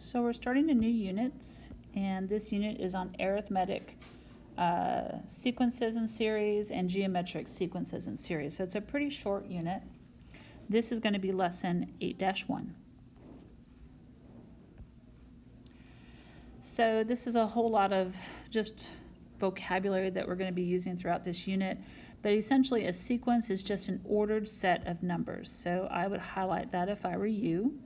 So we're starting a new unit, and this unit is on arithmetic sequences and series and geometric sequences and series. So it's a pretty short unit. This is going to be lesson 8-1. So this is a whole lot of just vocabulary that we're going to be using throughout this unit, but essentially a sequence is just an ordered set of numbers. So I would highlight that if I were you.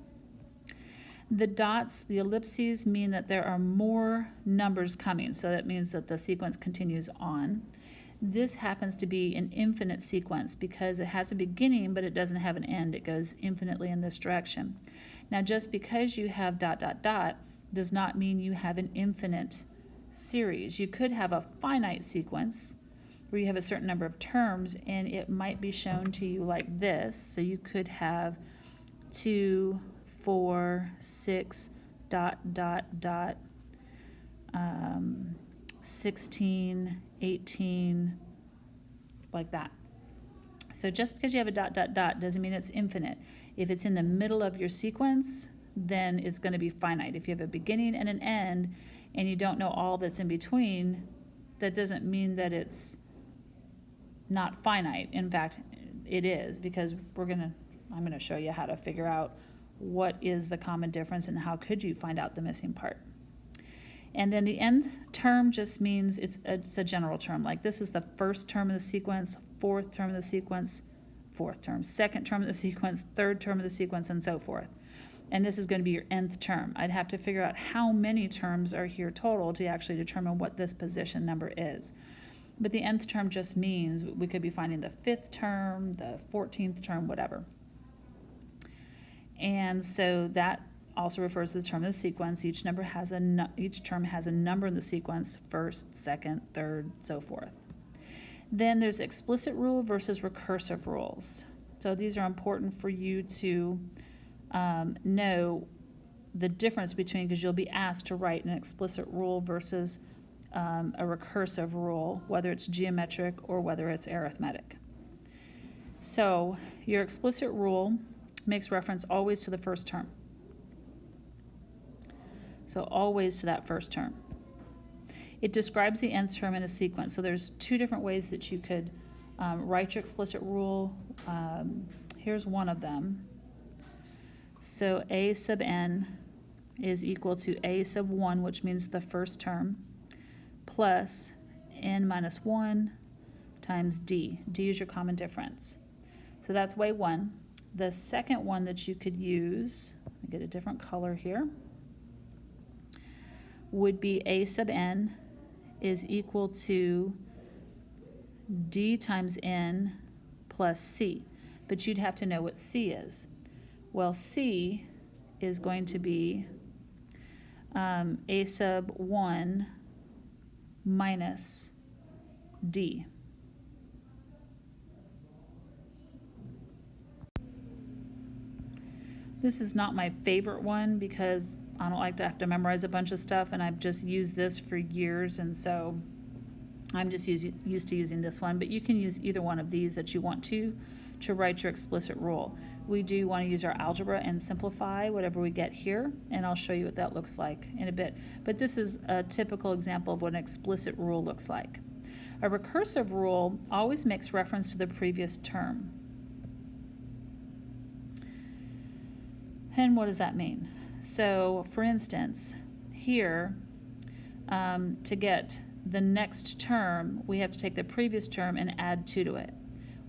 The dots, the ellipses, mean that there are more numbers coming, so that means that the sequence continues on. This happens to be an infinite sequence because it has a beginning but it doesn't have an end. It goes infinitely in this direction. Now just because you have ... does not mean you have an infinite series. You could have a finite sequence where you have a certain number of terms and it might be shown to you like this. So you could have 2, 4, 6, ... 16, 18, like that. So just because you have a ... doesn't mean it's infinite. If it's in the middle of your sequence, then it's going to be finite. If you have a beginning and an end and you don't know all that's in between, that doesn't mean that it's not finite. In fact, it is, because I'm going to show you how to figure out what is the common difference and how could you find out the missing part. And then the nth term just means it's a general term. Like this is the first term of the sequence, fourth term of the sequence, second term of the sequence, third term of the sequence, and so forth. And this is going to be your nth term. I'd have to figure out how many terms are here total to actually determine what this position number is. But the nth term just means we could be finding the 5th term, the 14th term, whatever. And so that also refers to the term of the sequence. Each term has a number in the sequence, first, second, third, so forth. Then there's explicit rule versus recursive rules. So these are important for you to know the difference between, because you'll be asked to write an explicit rule versus a recursive rule, whether it's geometric or whether it's arithmetic. So your explicit rule makes reference always to the first term. So always to that first term. It describes the nth term in a sequence. So there's two different ways that you could write your explicit rule. Here's one of them. So a sub n is equal to a sub 1, which means the first term, plus n minus 1 times d. D is your common difference. So that's way one. The second one that you could use, let me get a different color here, would be a sub n is equal to d times n plus c. But you'd have to know what c is. Well, c is going to be a sub 1 minus d. This is not my favorite one because I don't like to have to memorize a bunch of stuff, and I've just used this for years, and so I'm just used to using this one. But you can use either one of these that you want to write your explicit rule. We do want to use our algebra and simplify whatever we get here, and I'll show you what that looks like in a bit. But this is a typical example of what an explicit rule looks like. A recursive rule always makes reference to the previous term. And what does that mean? So, for instance, here, to get the next term, we have to take the previous term and add 2 to it.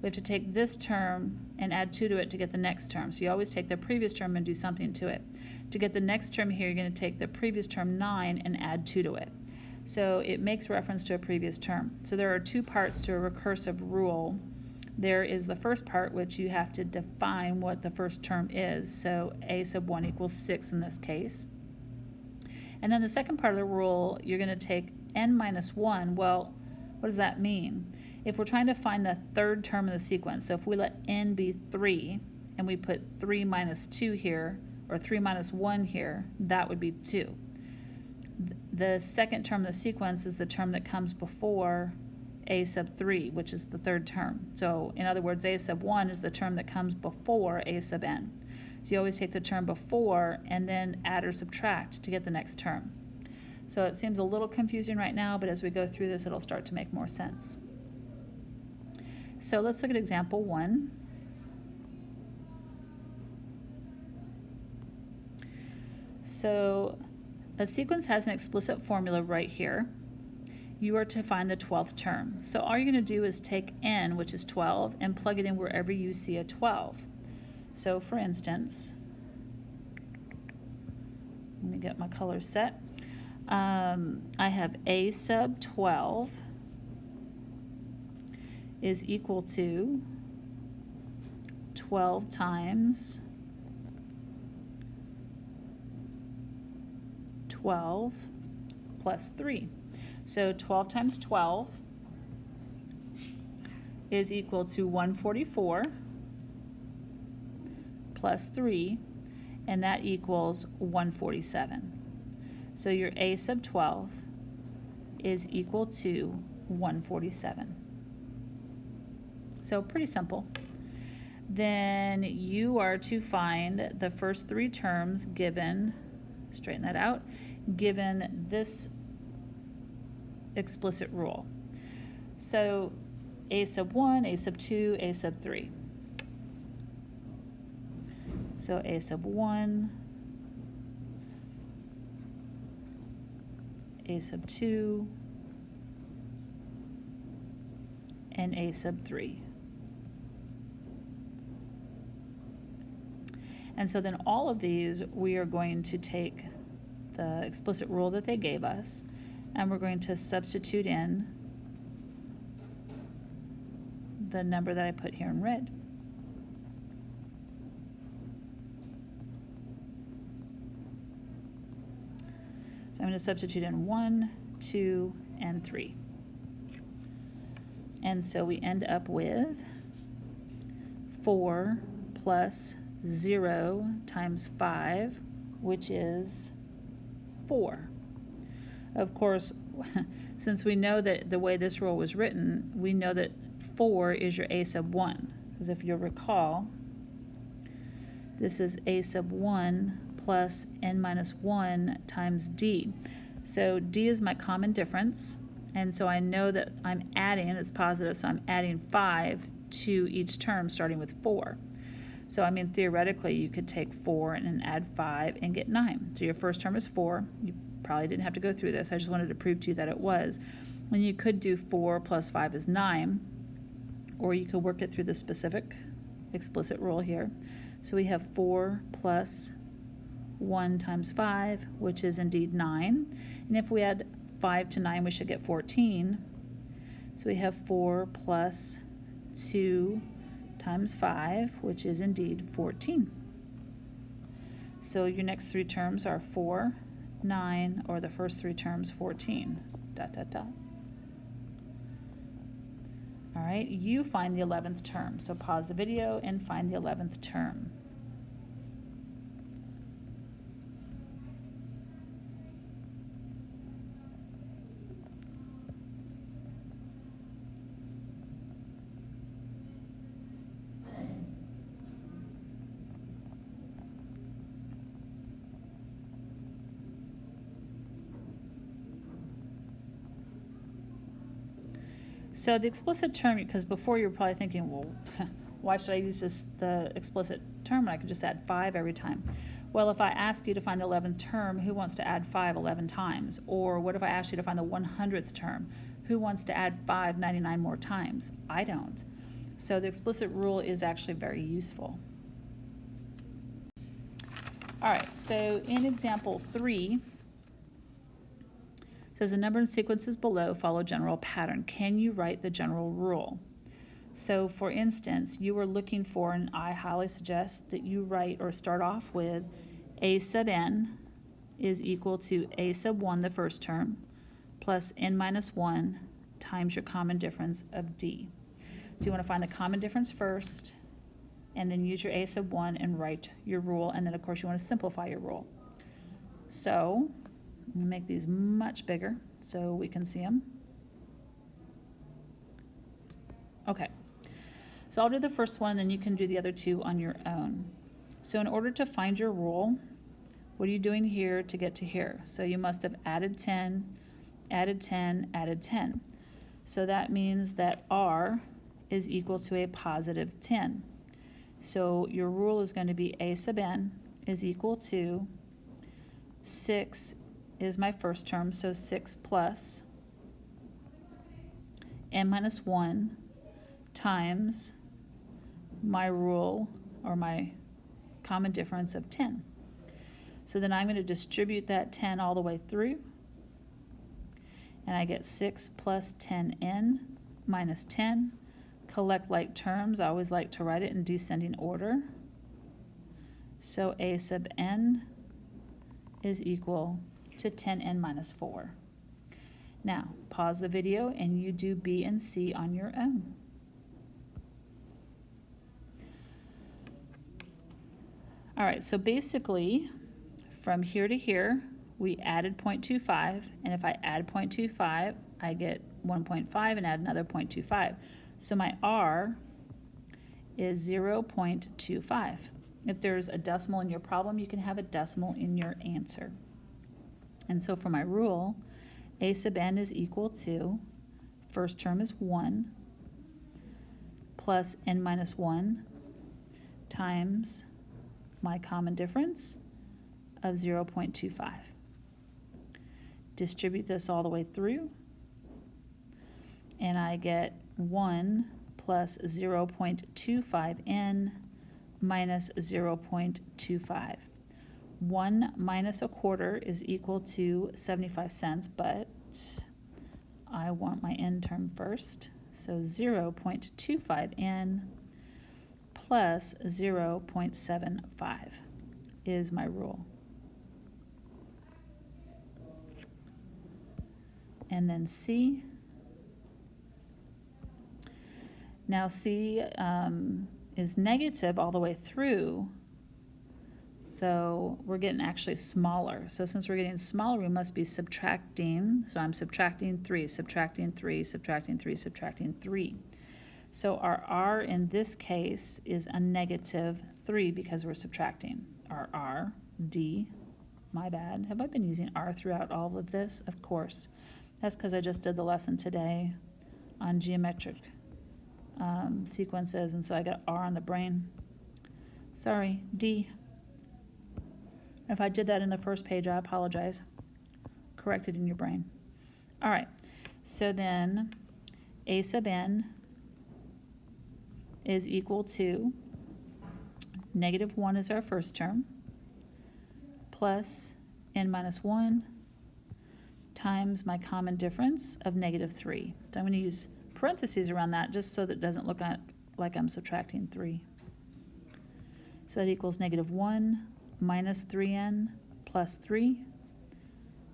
We have to take this term and add 2 to it to get the next term. So you always take the previous term and do something to it. To get the next term here, you're going to take the previous term 9 and add 2 to it. So it makes reference to a previous term. So there are two parts to a recursive rule. There is the first part, which you have to define what the first term is. So a sub 1 equals 6 in this case. And then the second part of the rule, you're going to take n minus 1. Well, what does that mean? If we're trying to find the third term of the sequence, so if we let n be 3, and we put 3 minus 2 here, or 3 minus 1 here, that would be 2. The second term of the sequence is the term that comes before a sub 3, which is the third term. So in other words, a sub 1 is the term that comes before a sub n. So you always take the term before and then add or subtract to get the next term. So it seems a little confusing right now, but as we go through this, it'll start to make more sense. So let's look at example 1. So a sequence has an explicit formula right here. You are to find the 12th term. So all you're going to do is take n, which is 12, and plug it in wherever you see a 12. So for instance, let me get my colors set. I have a sub 12 is equal to 12 times 12 plus 3. So 12 times 12 is equal to 144 plus 3, and that equals 147. So your a sub 12 is equal to 147. So pretty simple. Then you are to find the first 3 terms given, straighten that out, given this explicit rule. So a sub 1, a sub 2, a sub 3. So a sub 1, a sub 2, and a sub 3. And so then all of these, we are going to take the explicit rule that they gave us, and we're going to substitute in the number that I put here in red. So I'm going to substitute in 1, 2, and 3. And so we end up with 4 plus 0 times 5, which is 4. Of course, since we know that the way this rule was written, we know that 4 is your a sub 1. Because if you'll recall, this is a sub 1 plus n minus 1 times d. So d is my common difference, and so I know that I'm adding, it's positive, so I'm adding 5 to each term starting with 4. So I mean, theoretically, you could take 4 and add 5 and get 9. So your first term is 4. You probably didn't have to go through this. I just wanted to prove to you that it was. And you could do 4 plus 5 is 9, or you could work it through the specific explicit rule here. So we have 4 plus 1 times 5, which is indeed 9. And if we add 5 to 9, we should get 14. So we have 4 plus 2 times 5, which is indeed 14. So your next 3 terms are 4, 9, or the first 3 terms 14, dot, dot, dot. All right, you find the 11th term. So pause the video and find the 11th term. So the explicit term, because before you were probably thinking, well, why should I use the explicit term when I could just add 5 every time? Well, if I ask you to find the 11th term, who wants to add 5 11 times? Or what if I ask you to find the 100th term? Who wants to add 5 99 more times? I don't. So the explicit rule is actually very useful. All right, so in example 3, it says the number and sequences below follow general pattern. Can you write the general rule? So for instance, you were looking for, and I highly suggest that you write or start off with a sub n is equal to a sub 1, the first term, plus n minus 1 times your common difference of d. So you want to find the common difference first, and then use your a sub 1 and write your rule, and then of course you want to simplify your rule. So I'm going to make these much bigger so we can see them. Okay, so I'll do the first one, and then you can do the other 2 on your own. So in order to find your rule, what are you doing here to get to here? So you must have added 10, added 10, added 10. So that means that R is equal to a positive 10. So your rule is going to be A sub n is equal to 6 is my first term, so 6 plus n minus 1 times my rule, or my common difference of 10. So then I'm going to distribute that 10 all the way through, and I get 6 plus 10n minus 10. Collect like terms. I always like to write it in descending order. So A sub n is equal to 10n minus 4. Now, pause the video and you do B and C on your own. All right, so basically, from here to here, we added 0.25, and if I add 0.25, I get 1.5 and add another 0.25. So my R is 0.25. If there's a decimal in your problem, you can have a decimal in your answer. And so for my rule, A sub n is equal to, first term is 1, plus n minus 1 times my common difference of 0.25. Distribute this all the way through, and I get 1 plus 0.25n minus 0.25. 1 minus a quarter is equal to 75 cents, but I want my n term first. So 0.25n plus 0.75 is my rule. And then C. Now C is negative all the way through, so we're getting actually smaller. So since we're getting smaller, we must be subtracting. So I'm subtracting 3, subtracting 3, subtracting 3, subtracting 3. So our R in this case is a negative 3 because we're subtracting. Our R, D, my bad. Have I been using R throughout all of this? Of course. That's because I just did the lesson today on geometric sequences, and so I got R on the brain. Sorry, D. If I did that in the first page, I apologize. Correct it in your brain. All right, so then A sub n is equal to negative 1 is our first term, plus n minus 1 times my common difference of negative 3. So I'm going to use parentheses around that just so that it doesn't look like I'm subtracting 3. So that equals negative 1 minus 3n plus 3.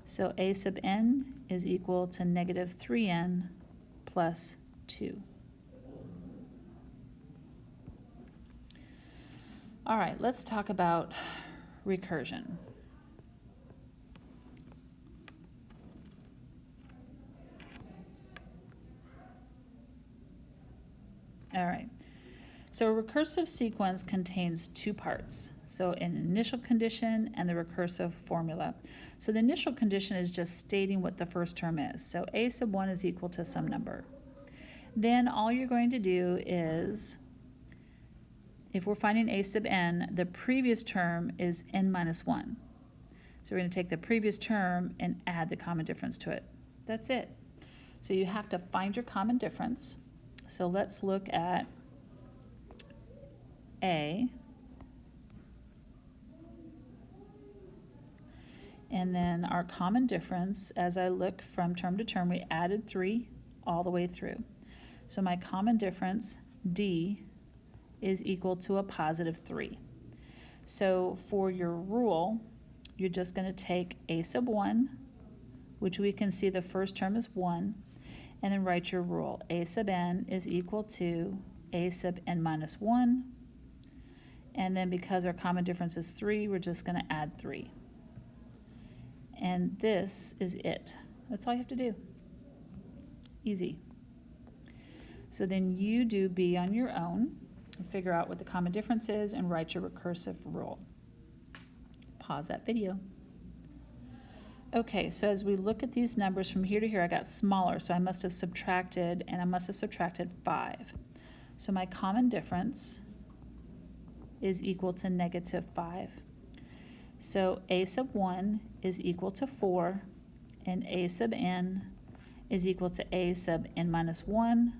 So A sub n is equal to negative 3n plus 2. All right, let's talk about recursion. All right, so a recursive sequence contains two parts. So an initial condition and the recursive formula. So the initial condition is just stating what the first term is. So A sub 1 is equal to some number. Then all you're going to do is, if we're finding A sub n, the previous term is n minus 1. So we're going to take the previous term and add the common difference to it. That's it. So you have to find your common difference. So let's look at A. And then our common difference, as I look from term to term, we added 3 all the way through. So my common difference, D, is equal to a positive 3. So for your rule, you're just going to take A sub 1, which we can see the first term is 1, and then write your rule. A sub n is equal to A sub n minus 1, and then because our common difference is 3, we're just going to add 3. And this is it. That's all you have to do. Easy. So then you do B on your own. figure out what the common difference is and write your recursive rule. Pause that video. Okay, so as we look at these numbers from here to here, I got smaller, so I must have subtracted, and I must have subtracted 5. So my common difference is equal to -5. So a sub 1 is equal to 4, and a sub n is equal to a sub n minus 1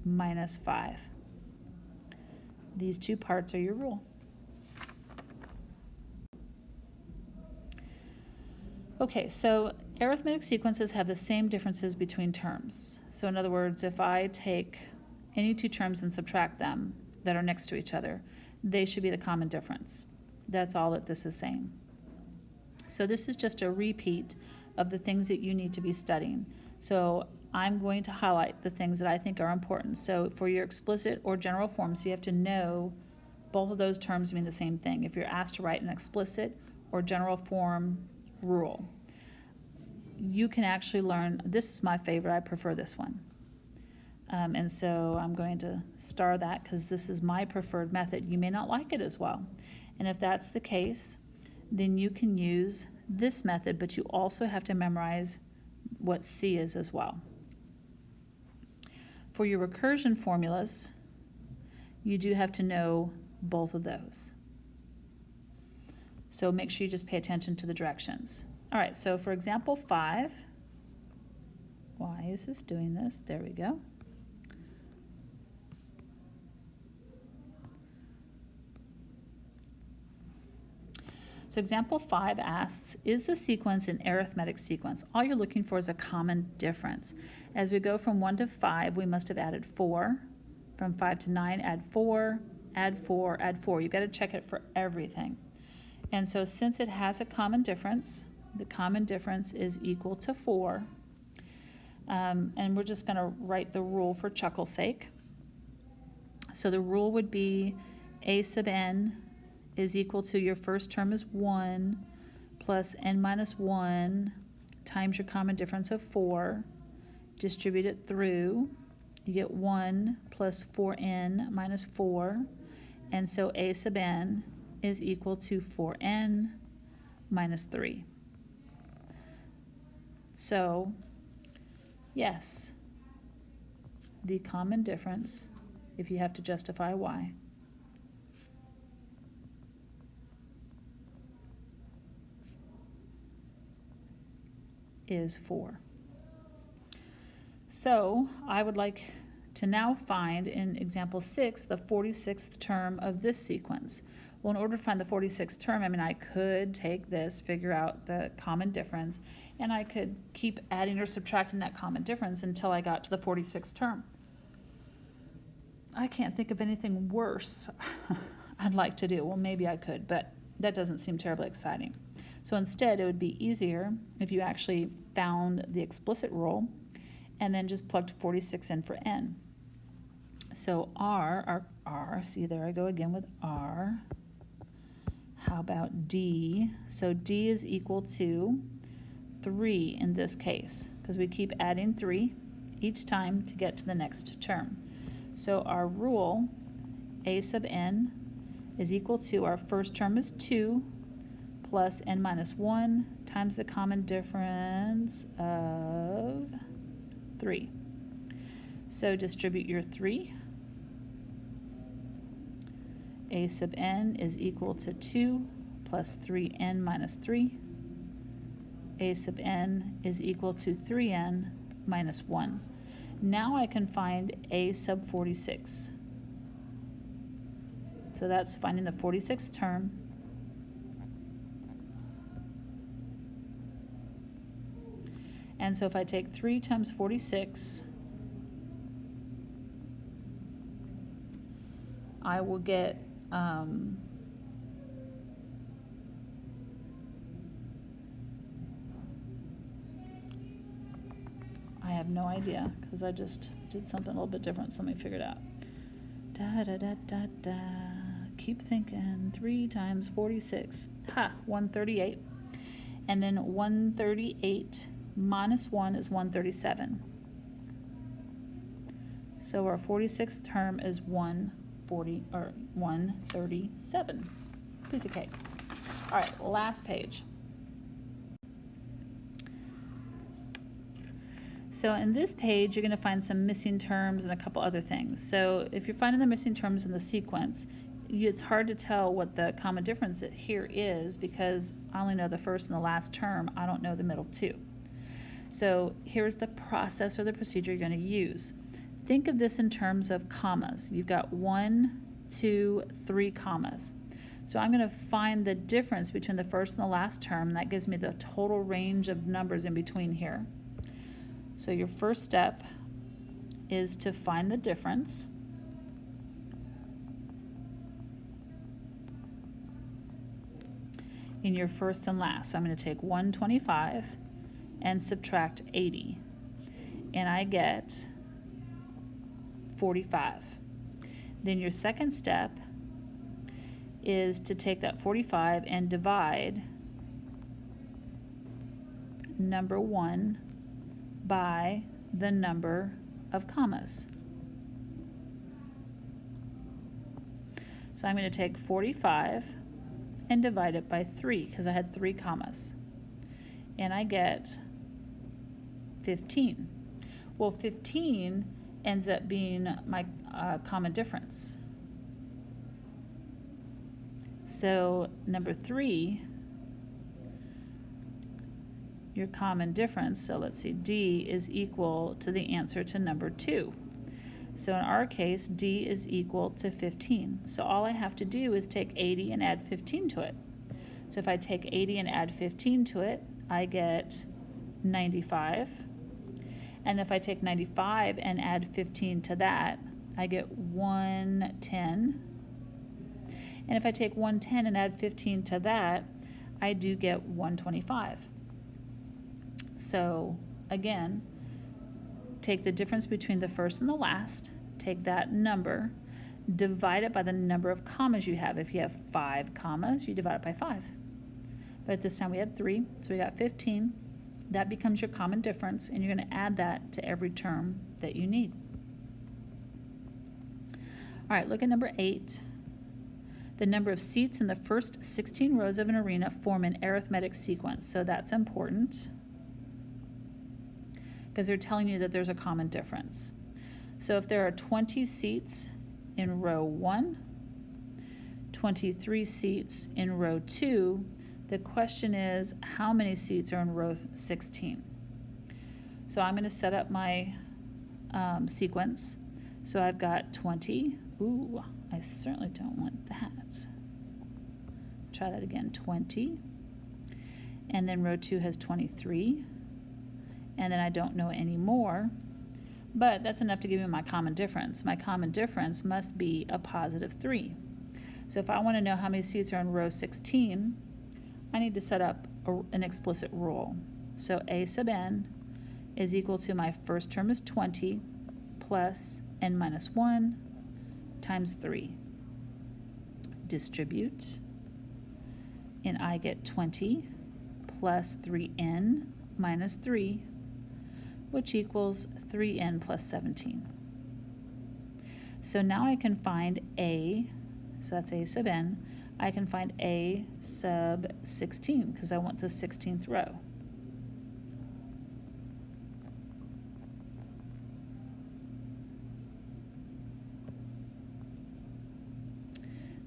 minus 5. These two parts are your rule. Okay, so arithmetic sequences have the same differences between terms. So in other words, if I take any two terms and subtract them that are next to each other, they should be the common difference. That's all that this is saying. So this is just a repeat of the things that you need to be studying. So I'm going to highlight the things that I think are important. So for your explicit or general forms, you have to know both of those terms mean the same thing. If you're asked to write an explicit or general form rule, you can actually learn, this is my favorite, I prefer this one. And so I'm going to star that because this is my preferred method. You may not like it as well. And if that's the case, then you can use this method, but you also have to memorize what C is as well. For your recursion formulas, you do have to know both of those. So make sure you just pay attention to the directions. All right, so for example 5, why is this doing this? There we go. So example 5 asks, is the sequence an arithmetic sequence? All you're looking for is a common difference. As we go from 1 to 5, we must have added 4. From 5 to 9, add 4, add 4, add 4. You've got to check it for everything. And so since it has a common difference, the common difference is equal to 4. And we're just going to write the rule for chuckle's sake. So the rule would be a sub n is equal to, your first term is 1 plus n minus 1 times your common difference of 4. Distribute it through. You get 1 plus 4n minus 4. And so a sub n is equal to 4n minus 3. So, yes, the common difference, if you have to justify why, is 4. So I would like to now find in example 6 the 46th term of this sequence. Well, in order to find the 46th term, I mean, I could take this, figure out the common difference, and I could keep adding or subtracting that common difference until I got to the 46th term. I can't think of anything worse I'd like to do. Well, maybe I could, but that doesn't seem terribly exciting. So instead, it would be easier if you actually found the explicit rule and then just plugged 46 in for n. So R, see, there I go again with R. How about D? So D is equal to 3 in this case, because we keep adding 3 each time to get to the next term. So our rule, a sub n, is equal to, our first term is 2 plus n minus 1 times the common difference of 3. So distribute your 3. A sub n is equal to 2 plus 3n minus 3. A sub n is equal to 3n minus 1. Now I can find a sub 46. So that's finding the 46th term. And so if I take 3 times 46, I will get I have no idea because I just did something a little bit different, so let me figure it out. Da da da da da. Keep thinking. 3 times 46. 138. And then 138 minus 1 is 137. So our 46th term is 1 137. Piece of cake. All right, last page. So in this page, you're going to find some missing terms and a couple other things. So if you're finding the missing terms in the sequence, it's hard to tell what the common difference here is because I only know the first and the last term. I don't know the middle two. So here's the process or the procedure you're going to use. Think of this in terms of commas. You've got 1, 2, 3 commas. So I'm going to find the difference between the first and the last term. That gives me the total range of numbers in between here. So your first step is to find the difference. In your first and last. So I'm going to take 125 and subtract 80. And I get 45. Then your second step is to take that 45 and divide number 1 by the number of commas. So I'm going to take 45 and divide it by 3 because I had 3 commas. And I get 15. Well, 15 ends up being my common difference. So number 3, your common difference, so let's see, D is equal to the answer to number 2. So in our case, D is equal to 15. So all I have to do is take 80 and add 15 to it. So if I take 80 and add 15 to it, I get 95. And if I take 95 and add 15 to that, I get 110. And if I take 110 and add 15 to that, I do get 125. So again, take the difference between the first and the last, take that number, divide it by the number of commas you have. If you have 5 commas, you divide it by 5. But this time we had 3, so we got 15. That becomes your common difference, and you're going to add that to every term that you need. All right, look at number 8. The number of seats in the first 16 rows of an arena form an arithmetic sequence. So that's important because they're telling you that there's a common difference. So if there are 20 seats in row 1, 23 seats in row 2, the question is how many seats are in row 16? So I'm going to set up my sequence. So I've got 20. Ooh, I certainly don't want that. Try that again, 20. And then row 2 has 23. And then I don't know any more, but that's enough to give me my common difference. My common difference must be a positive 3. So if I want to know how many seats are in row 16, I need to set up an explicit rule. So A sub n is equal to my first term is 20 plus n minus 1 times 3. Distribute, and I get 20 plus 3n minus 3, which equals 3n plus 17. So now I can find A, so that's A sub n, I can find A sub 16 because I want the 16th row.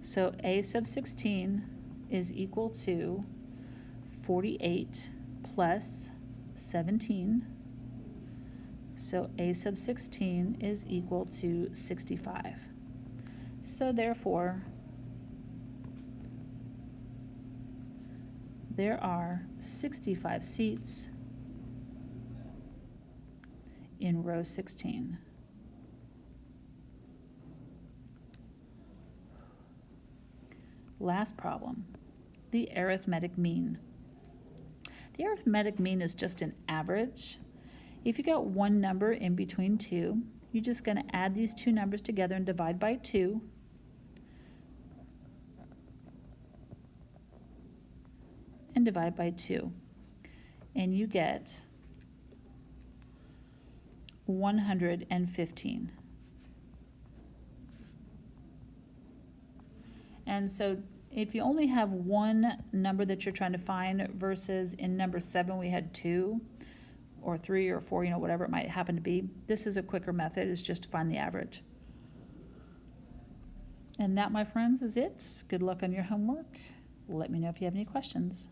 So A sub 16 is equal to 48 plus 17. So A sub 16 is equal to 65. So therefore, there are 65 seats in row 16. Last problem, the arithmetic mean. The arithmetic mean is just an average. If you got one number in between 2, you're just going to add these 2 numbers together and divide by 2. And divide by 2. And you get 115. And so if you only have one number that you're trying to find versus in number 7 we had 2 or 3 or 4, whatever it might happen to be, this is a quicker method, is just to find the average. And that, my friends, is it. Good luck on your homework. Let me know if you have any questions.